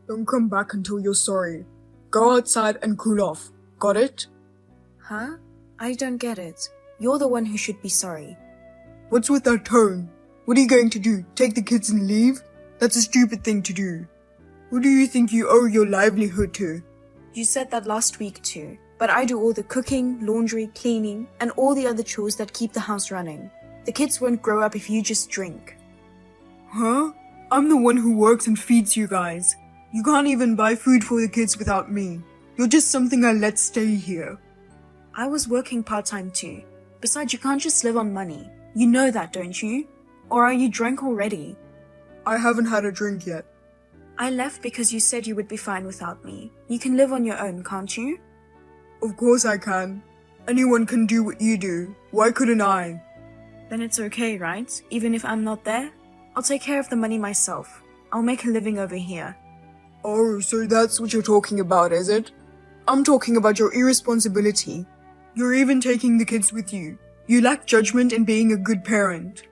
Don't come back until you're sorry. Go outside and cool off. Got it? Huh? I don't get it. You're the one who should be sorry. What's with that tone? What are you going to do? Take the kids and leave? That's a stupid thing to do. Who do you think you owe your livelihood to? You said that last week too, but I do all the cooking, laundry, cleaning, and all the other chores that keep the house running. The kids won't grow up if you just drink. Huh? I'm the one who works and feeds you guys. You can't even buy food for the kids without me. You're just something I let stay here. I was working part-time too. Besides, you can't just live on money. You know that, don't you? Or are you drunk already? I haven't had a drink yet. I left because you said you would be fine without me. You can live on your own, can't you? Of course I can. Anyone can do what you do. Why couldn't I? Then it's okay, right? Even if I'm not there? I'll take care of the money myself. I'll make a living over here. Oh, so that's what you're talking about, is it? I'm talking about your irresponsibility. You're even taking the kids with you. You lack judgment in being a good parent.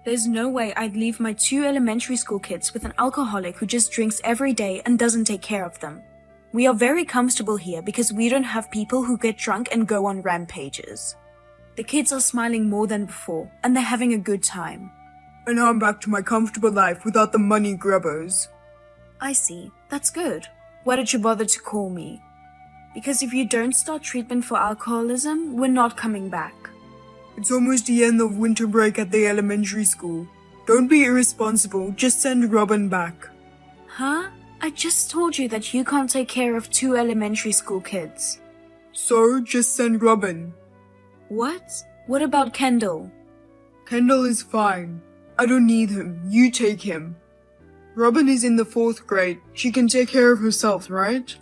There's no way I'd leave my 2 elementary school kids with an alcoholic who just drinks every day and doesn't take care of them. We are very comfortable here because we don't have people who get drunk and go on rampages. The kids are smiling more than before, and they're having a good time. And now I'm back to my comfortable life without the money grubbers. I see. That's good. Why did you bother to call me? Because if you don't start treatment for alcoholism, we're not coming back. It's almost the end of winter break at the elementary school. Don't be irresponsible, just send Robin back. Huh? I just told you that you can't take care of 2 elementary school kids. So, just send Robin. What? What about Kendall? Kendall is fine. I don't need him. You take him. Robin is in the 4th grade. She can take care of herself, right?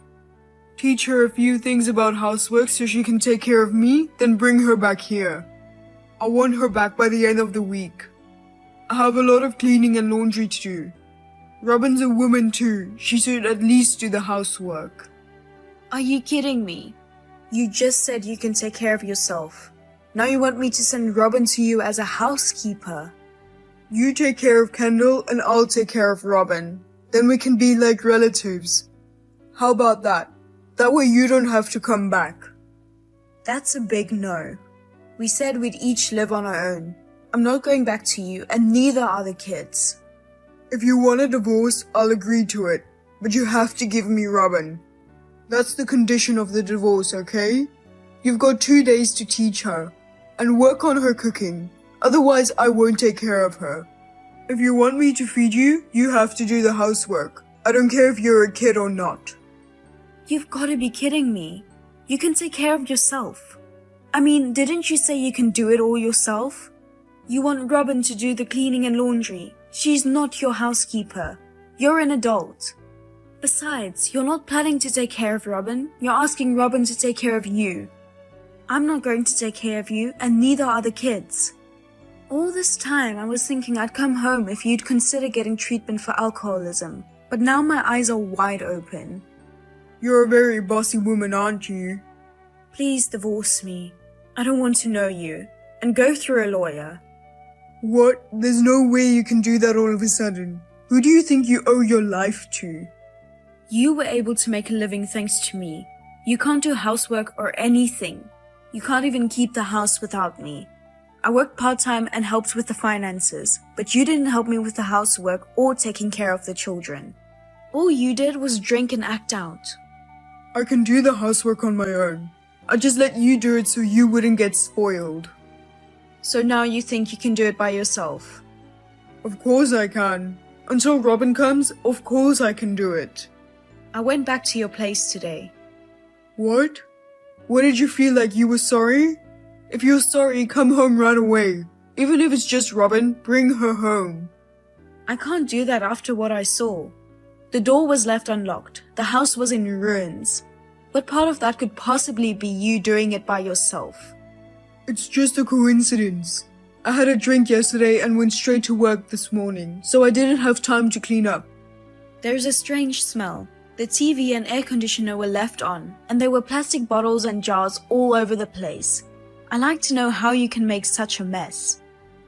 Teach her a few things about housework so she can take care of me, then bring her back here. I want her back by the end of the week. I have a lot of cleaning and laundry to do. Robin's a woman too. She should at least do the housework. Are you kidding me? You just said you can take care of yourself. Now you want me to send Robin to you as a housekeeper. You take care of Kendall and I'll take care of Robin. Then we can be like relatives. How about that? That way you don't have to come back. That's a big no. We said we'd each live on our own. I'm not going back to you, and neither are the kids. If you want a divorce, I'll agree to it. But you have to give me Robin. That's the condition of the divorce, okay? You've got 2 days to teach her. And work on her cooking. Otherwise, I won't take care of her. If you want me to feed you, you have to do the housework. I don't care if you're a kid or not. You've got to be kidding me. You can take care of yourself. I mean, didn't you say you can do it all yourself? You want Robin to do the cleaning and laundry. She's not your housekeeper. You're an adult. Besides, you're not planning to take care of Robin. You're asking Robin to take care of you. I'm not going to take care of you, and neither are the kids. All this time, I was thinking I'd come home if you'd consider getting treatment for alcoholism. But now my eyes are wide open. You're a very bossy woman, aren't you? Please divorce me. I don't want to know you. And go through a lawyer. What? There's no way you can do that all of a sudden. Who do you think you owe your life to? You were able to make a living thanks to me. You can't do housework or anything. You can't even keep the house without me. I worked part-time and helped with the finances, but you didn't help me with the housework or taking care of the children. All you did was drink and act out. I can do the housework on my own. I just let you do it so you wouldn't get spoiled. So now you think you can do it by yourself? Of course I can. Until Robin comes, of course I can do it. I went back to your place today. What? What did you feel like you were sorry? If you're sorry, come home right away. Even if it's just Robin, bring her home. I can't do that after what I saw. The door was left unlocked. The house was in ruins. What part of that could possibly be you doing it by yourself? It's just a coincidence. I had a drink yesterday and went straight to work this morning, so I didn't have time to clean up. There's a strange smell. The TV and air conditioner were left on, and there were plastic bottles and jars all over the place. I'd like to know how you can make such a mess.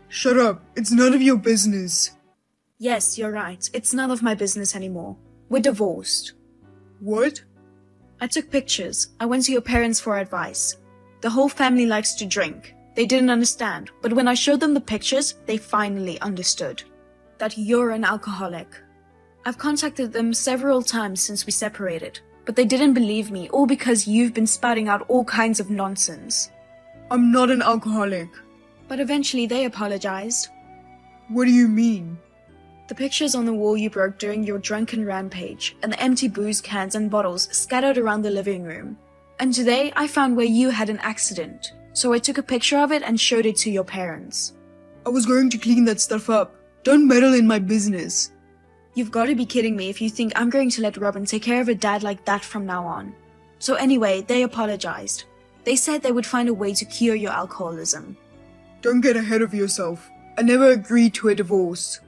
Shut up, it's none of your business. Yes, you're right. It's none of my business anymore. We're divorced. What? I took pictures. I went to your parents for advice. The whole family likes to drink. They didn't understand, but when I showed them the pictures, they finally understood. That you're an alcoholic. I've contacted them several times since we separated, but they didn't believe me, all because you've been spouting out all kinds of nonsense. I'm not an alcoholic. But eventually they apologized. What do you mean? The pictures on the wall you broke during your drunken rampage, and the empty booze cans and bottles scattered around the living room. And today I found where you had an accident, so I took a picture of it and showed it to your parents. I was going to clean that stuff up. Don't meddle in my business. You've got to be kidding me if you think I'm going to let Robin take care of a dad like that from now on. So anyway, they apologized. They said they would find a way to cure your alcoholism. Don't get ahead of yourself. I never agreed to a divorce.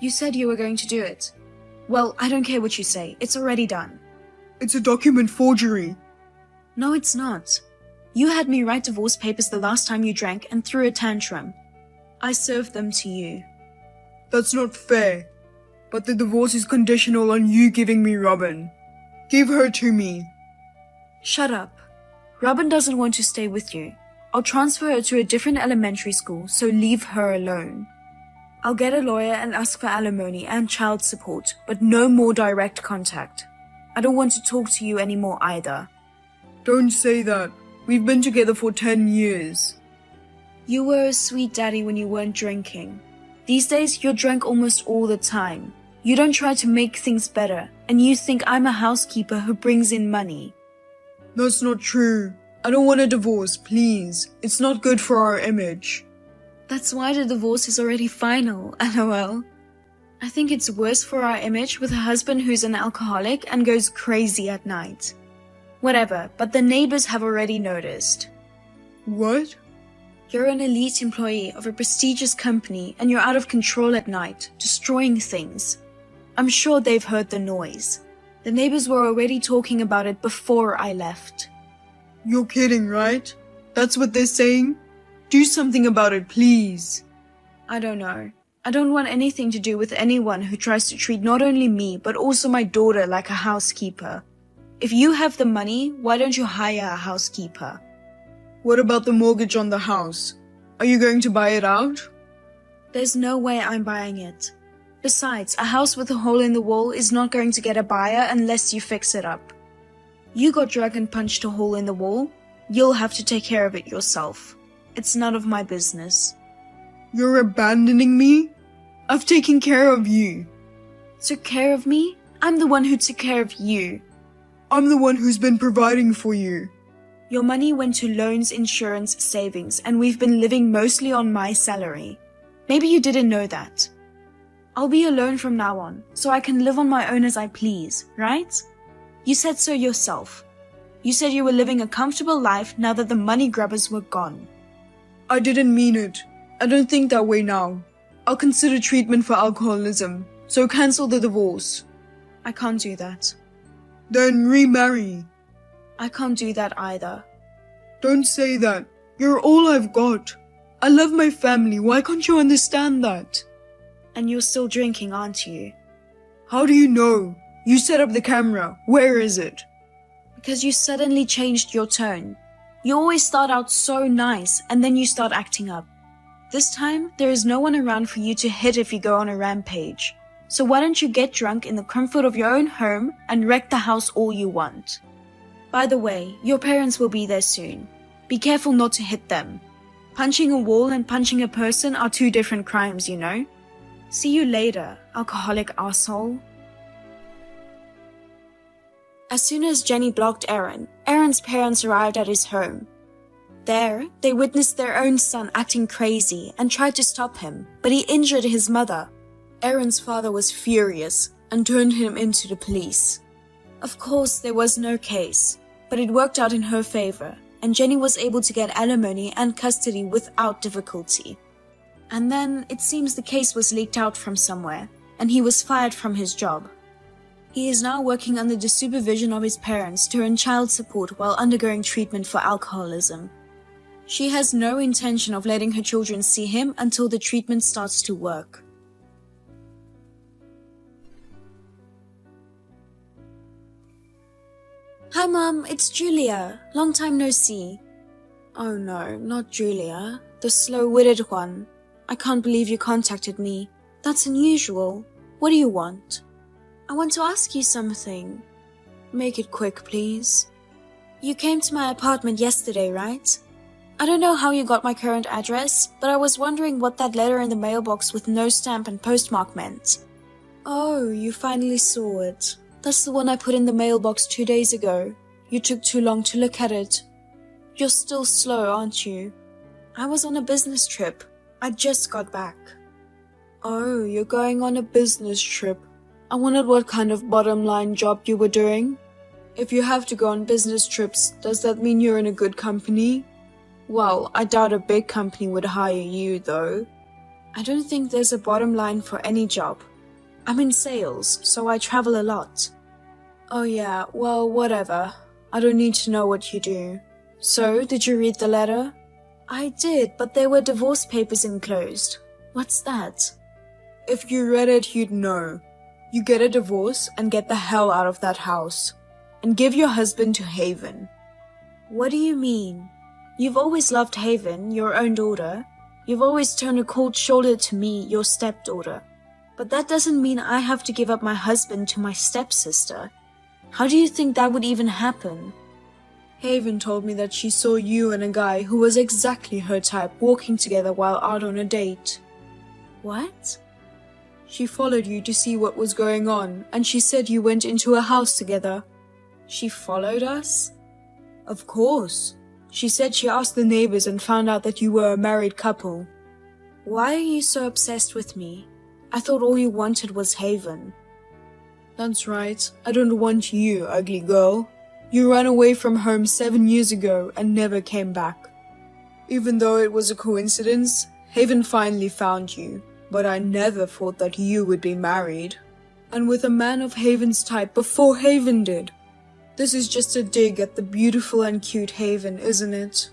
You said you were going to do it. Well, I don't care what you say. It's already done. It's a document forgery. No, it's not. You had me write divorce papers the last time you drank and threw a tantrum. I served them to you. That's not fair. But the divorce is conditional on you giving me Robin. Give her to me. Shut up. Robin doesn't want to stay with you. I'll transfer her to a different elementary school, so leave her alone. I'll get a lawyer and ask for alimony and child support, but no more direct contact. I don't want to talk to you anymore either. Don't say that. We've been together for 10 years. You were a sweet daddy when you weren't drinking. These days, you're drunk almost all the time. You don't try to make things better, and you think I'm a housekeeper who brings in money. That's not true. I don't want a divorce, please. It's not good for our image. That's why the divorce is already final, LOL. I think it's worse for our image with a husband who's an alcoholic and goes crazy at night. Whatever, but the neighbors have already noticed. What? You're an elite employee of a prestigious company and you're out of control at night, destroying things. I'm sure they've heard the noise. The neighbors were already talking about it before I left. You're kidding, right? That's what they're saying? Do something about it, please. I don't know. I don't want anything to do with anyone who tries to treat not only me, but also my daughter like a housekeeper. If you have the money, why don't you hire a housekeeper? What about the mortgage on the house? Are you going to buy it out? There's no way I'm buying it. Besides, a house with a hole in the wall is not going to get a buyer unless you fix it up. You got drunk and punched a hole in the wall. You'll have to take care of it yourself. It's none of my business. You're abandoning me? I've taken care of you. Took care of me? I'm the one who took care of you. I'm the one who's been providing for you. Your money went to loans, insurance, savings, and we've been living mostly on my salary. Maybe you didn't know that. I'll be alone from now on, so I can live on my own as I please, right? You said so yourself. You said you were living a comfortable life now that the money grabbers were gone. I didn't mean it. I don't think that way now. I'll consider treatment for alcoholism, so cancel the divorce. I can't do that. Then remarry. I can't do that either. Don't say that. You're all I've got. I love my family. Why can't you understand that? And you're still drinking, aren't you? How do you know? You set up the camera. Where is it? Because you suddenly changed your tone. You always start out so nice, and then you start acting up. This time, there is no one around for you to hit if you go on a rampage. So why don't you get drunk in the comfort of your own home and wreck the house all you want? By the way, your parents will be there soon. Be careful not to hit them. Punching a wall and punching a person are two different crimes, you know? See you later, alcoholic asshole. As soon as Jenny blocked Aaron, Aaron's parents arrived at his home. There, they witnessed their own son acting crazy and tried to stop him, but he injured his mother. Aaron's father was furious and turned him into the police. Of course, there was no case, but it worked out in her favor, and Jenny was able to get alimony and custody without difficulty. And then, it seems the case was leaked out from somewhere, and he was fired from his job. He is now working under the supervision of his parents to earn child support while undergoing treatment for alcoholism. She has no intention of letting her children see him until the treatment starts to work. Hi Mom, it's Julia. Long time no see. Oh no, not Julia. The slow-witted one. I can't believe you contacted me. That's unusual. What do you want? I want to ask you something. Make it quick, please. You came to my apartment yesterday, right? I don't know how you got my current address, but I was wondering what that letter in the mailbox with no stamp and postmark meant. Oh, you finally saw it. That's the one I put in the mailbox 2 days ago. You took too long to look at it. You're still slow, aren't you? I was on a business trip. I just got back. Oh, you're going on a business trip. I wondered what kind of bottom line job you were doing. If you have to go on business trips, does that mean you're in a good company? Well, I doubt a big company would hire you, though. I don't think there's a bottom line for any job. I'm in sales, so I travel a lot. Oh yeah, well, whatever. I don't need to know what you do. So, did you read the letter? I did, but there were divorce papers enclosed. What's that? If you read it, you'd know. You get a divorce and get the hell out of that house. And give your husband to Haven. What do you mean? You've always loved Haven, your own daughter. You've always turned a cold shoulder to me, your stepdaughter. But that doesn't mean I have to give up my husband to my stepsister. How do you think that would even happen? Haven told me that she saw you and a guy who was exactly her type walking together while out on a date. What? She followed you to see what was going on, and she said you went into a house together. She followed us? Of course. She said she asked the neighbors and found out that you were a married couple. Why are you so obsessed with me? I thought all you wanted was Haven. That's right. I don't want you, ugly girl. You ran away from home 7 years ago and never came back. Even though it was a coincidence, Haven finally found you. But I never thought that you would be married. And with a man of Haven's type before Haven did. This is just a dig at the beautiful and cute Haven, isn't it?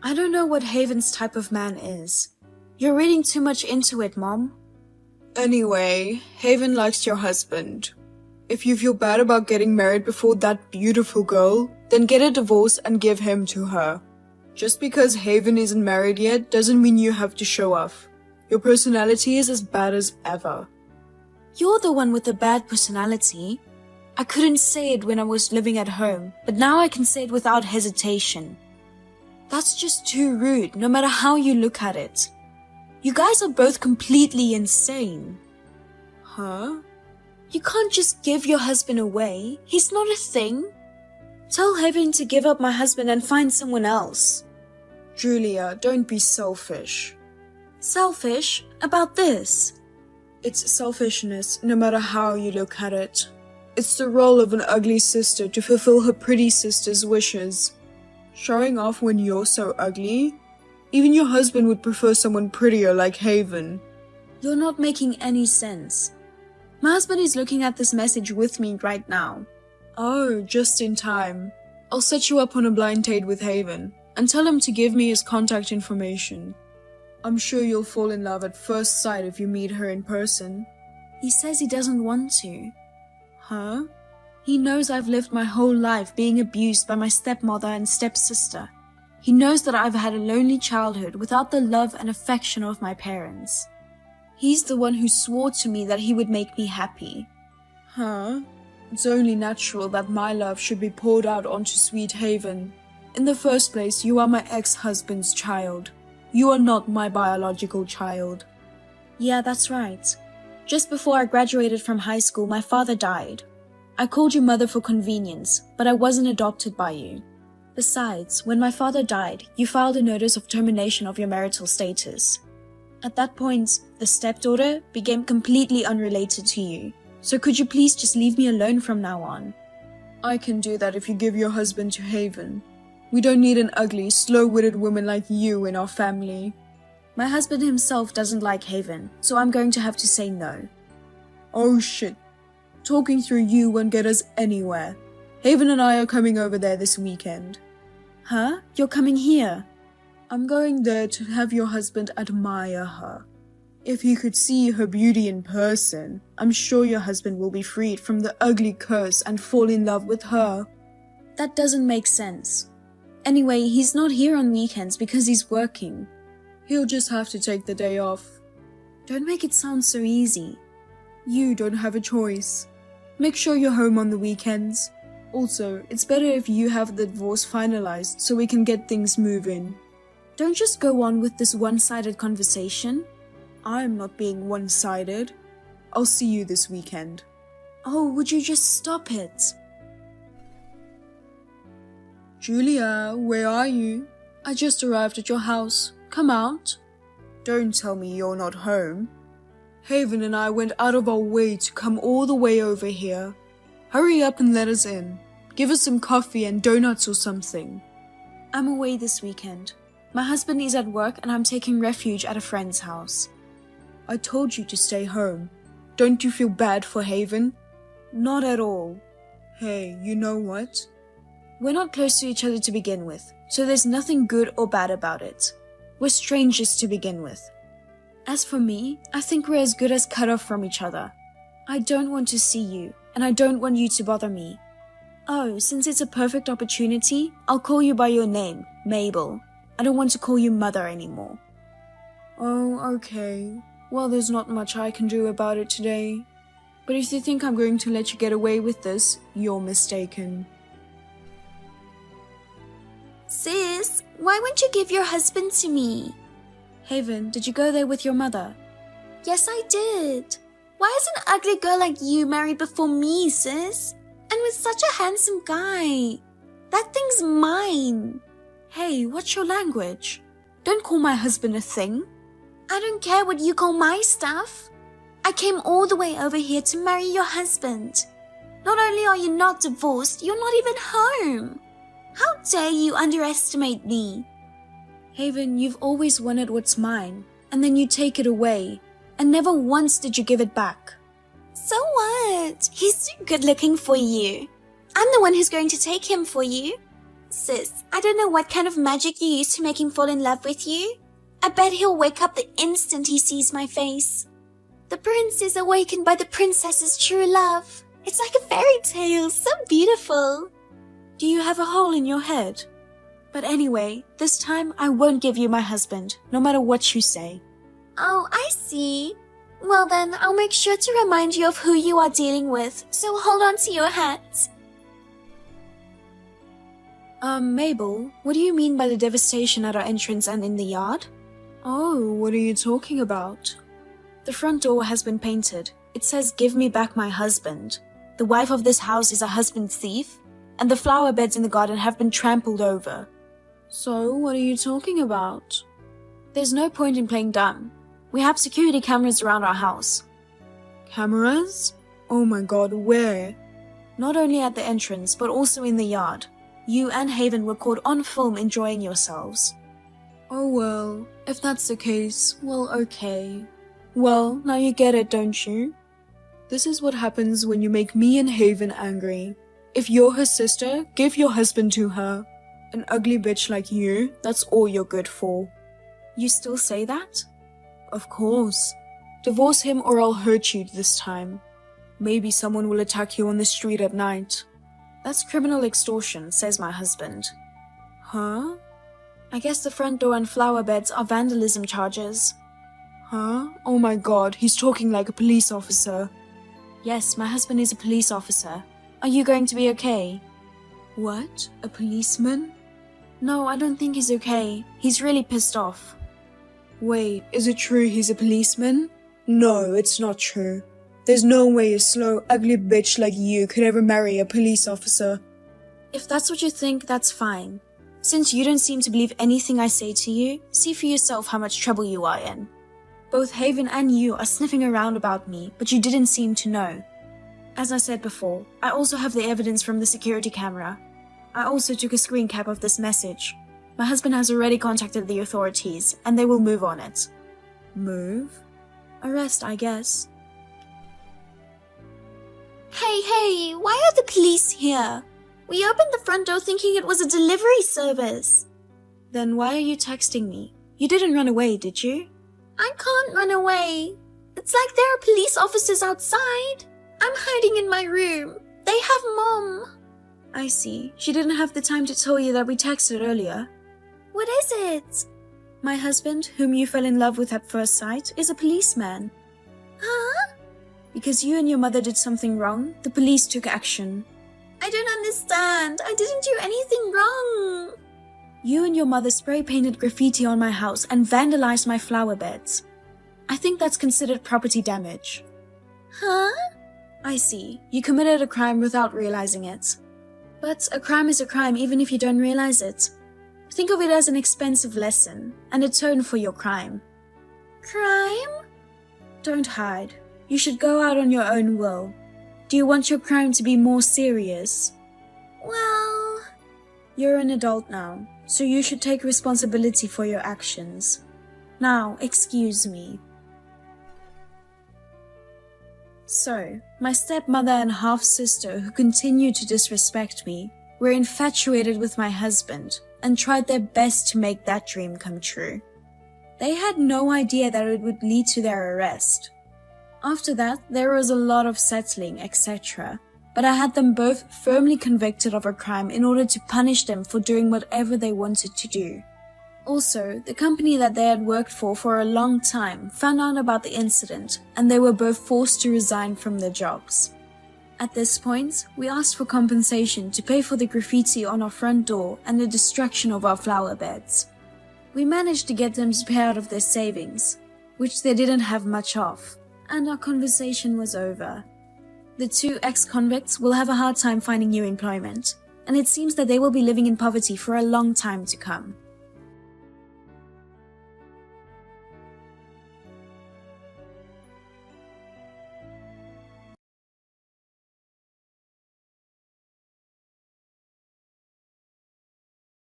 I don't know what Haven's type of man is. You're reading too much into it, Mom. Anyway, Haven likes your husband. If you feel bad about getting married before that beautiful girl, then get a divorce and give him to her. Just because Haven isn't married yet doesn't mean you have to show off. Your personality is as bad as ever. You're the one with the bad personality. I couldn't say it when I was living at home, but now I can say it without hesitation. That's just too rude, no matter how you look at it. You guys are both completely insane. Huh? You can't just give your husband away. He's not a thing. Tell Haven to give up my husband and find someone else. Julia, don't be selfish. Selfish? About this? It's selfishness, no matter how you look at it. It's the role of an ugly sister to fulfill her pretty sister's wishes. Showing off when you're so ugly? Even your husband would prefer someone prettier like Haven. You're not making any sense. My husband is looking at this message with me right now. Oh, just in time. I'll set you up on a blind date with Haven and tell him to give me his contact information. I'm sure you'll fall in love at first sight if you meet her in person. He says he doesn't want to. Huh? He knows I've lived my whole life being abused by my stepmother and stepsister. He knows that I've had a lonely childhood without the love and affection of my parents. He's the one who swore to me that he would make me happy. Huh? It's only natural that my love should be poured out onto Sweet Haven. In the first place, you are my ex-husband's child. You are not my biological child. Yeah, that's right. Just before I graduated from high school, my father died. I called you mother for convenience, but I wasn't adopted by you. Besides, when my father died, you filed a notice of termination of your marital status. At that point, the stepdaughter became completely unrelated to you. So could you please just leave me alone from now on? I can do that if you give your husband to Haven. We don't need an ugly, slow-witted woman like you in our family. My husband himself doesn't like Haven, so I'm going to have to say no. Oh shit. Talking through you won't get us anywhere. Haven and I are coming over there this weekend. Huh? You're coming here? I'm going there to have your husband admire her. If he could see her beauty in person, I'm sure your husband will be freed from the ugly curse and fall in love with her. That doesn't make sense. Anyway, he's not here on weekends because he's working. He'll just have to take the day off. Don't make it sound so easy. You don't have a choice. Make sure you're home on the weekends. Also, it's better if you have the divorce finalized so we can get things moving. Don't just go on with this one-sided conversation. I'm not being one-sided. I'll see you this weekend. Oh, would you just stop it? Julia, where are you? I just arrived at your house. Come out. Don't tell me you're not home. Haven and I went out of our way to come all the way over here. Hurry up and let us in. Give us some coffee and donuts or something. I'm away this weekend. My husband is at work and I'm taking refuge at a friend's house. I told you to stay home. Don't you feel bad for Haven? Not at all. Hey, you know what? We're not close to each other to begin with, so there's nothing good or bad about it. We're strangers to begin with. As for me, I think we're as good as cut off from each other. I don't want to see you, and I don't want you to bother me. Oh, since it's a perfect opportunity, I'll call you by your name, Mabel. I don't want to call you Mother anymore. Oh, okay. Well, there's not much I can do about it today. But if you think I'm going to let you get away with this, you're mistaken. Sis, why won't you give your husband to me? Haven, did you go there with your mother? Yes, I did. Why is an ugly girl like you married before me, sis? And with such a handsome guy. That thing's mine. Hey, what's your language? Don't call my husband a thing. I don't care what you call my stuff. I came all the way over here to marry your husband. Not only are you not divorced, you're not even home. How dare you underestimate me? Haven, you've always wanted what's mine, and then you take it away, and never once did you give it back. So what? He's too good looking for you. I'm the one who's going to take him for you. Sis, I don't know what kind of magic you use to make him fall in love with you. I bet he'll wake up the instant he sees my face. The prince is awakened by the princess's true love. It's like a fairy tale, so beautiful. Do you have a hole in your head? But anyway, this time I won't give you my husband, no matter what you say. Oh, I see. Well then, I'll make sure to remind you of who you are dealing with, so hold on to your hats. Mabel, what do you mean by the devastation at our entrance and in the yard? Oh, what are you talking about? The front door has been painted. It says, "Give me back my husband." The wife of this house is a husband thief, and the flower beds in the garden have been trampled over. So, what are you talking about? There's no point in playing dumb. We have security cameras around our house. Cameras? Oh my god, where? Not only at the entrance, but also in the yard. You and Haven were caught on film enjoying yourselves. Oh well, if that's the case, well okay. Well, now you get it, don't you? This is what happens when you make me and Haven angry. If you're her sister, give your husband to her. An ugly bitch like you, that's all you're good for. You still say that? Of course. Divorce him or I'll hurt you this time. Maybe someone will attack you on the street at night. That's criminal extortion, says my husband. Huh? I guess the front door and flower beds are vandalism charges. Huh? Oh my god, he's talking like a police officer. Yes, my husband is a police officer. Are you going to be okay? What? A policeman? No, I don't think he's okay. He's really pissed off. Wait, is it true he's a policeman? No, it's not true. There's no way a slow, ugly bitch like you could ever marry a police officer. If that's what you think, that's fine. Since you don't seem to believe anything I say to you, see for yourself how much trouble you are in. Both Haven and you are sniffing around about me, but you didn't seem to know. As I said before, I also have the evidence from the security camera. I also took a screen cap of this message. My husband has already contacted the authorities, and they will move on it. Move? Arrest, I guess. Hey, why are the police here? We opened the front door thinking it was a delivery service. Then why are you texting me? You didn't run away, did you? I can't run away. It's like there are police officers outside. I'm hiding in my room. They have Mom. I see. She didn't have the time to tell you that we texted earlier. What is it? My husband, whom you fell in love with at first sight, is a policeman. Huh? Because you and your mother did something wrong, the police took action. I don't understand. I didn't do anything wrong. You and your mother spray painted graffiti on my house and vandalized my flower beds. I think that's considered property damage. Huh? I see. You committed a crime without realizing it. But a crime is a crime even if you don't realize it. Think of it as an expensive lesson and a tone for your crime. Crime? Don't hide. You should go out on your own will. Do you want your crime to be more serious? Well, You're an adult now, so you should take responsibility for your actions. Now, excuse me. So, my stepmother and half-sister who continued to disrespect me were infatuated with my husband and tried their best to make that dream come true. They had no idea that it would lead to their arrest. After that, there was a lot of settling, etc. But I had them both firmly convicted of a crime in order to punish them for doing whatever they wanted to do. Also, the company that they had worked for a long time found out about the incident and they were both forced to resign from their jobs. At this point, we asked for compensation to pay for the graffiti on our front door and the destruction of our flower beds. We managed to get them to pay out of their savings, which they didn't have much of, and our conversation was over. The two ex-convicts will have a hard time finding new employment, and it seems that they will be living in poverty for a long time to come.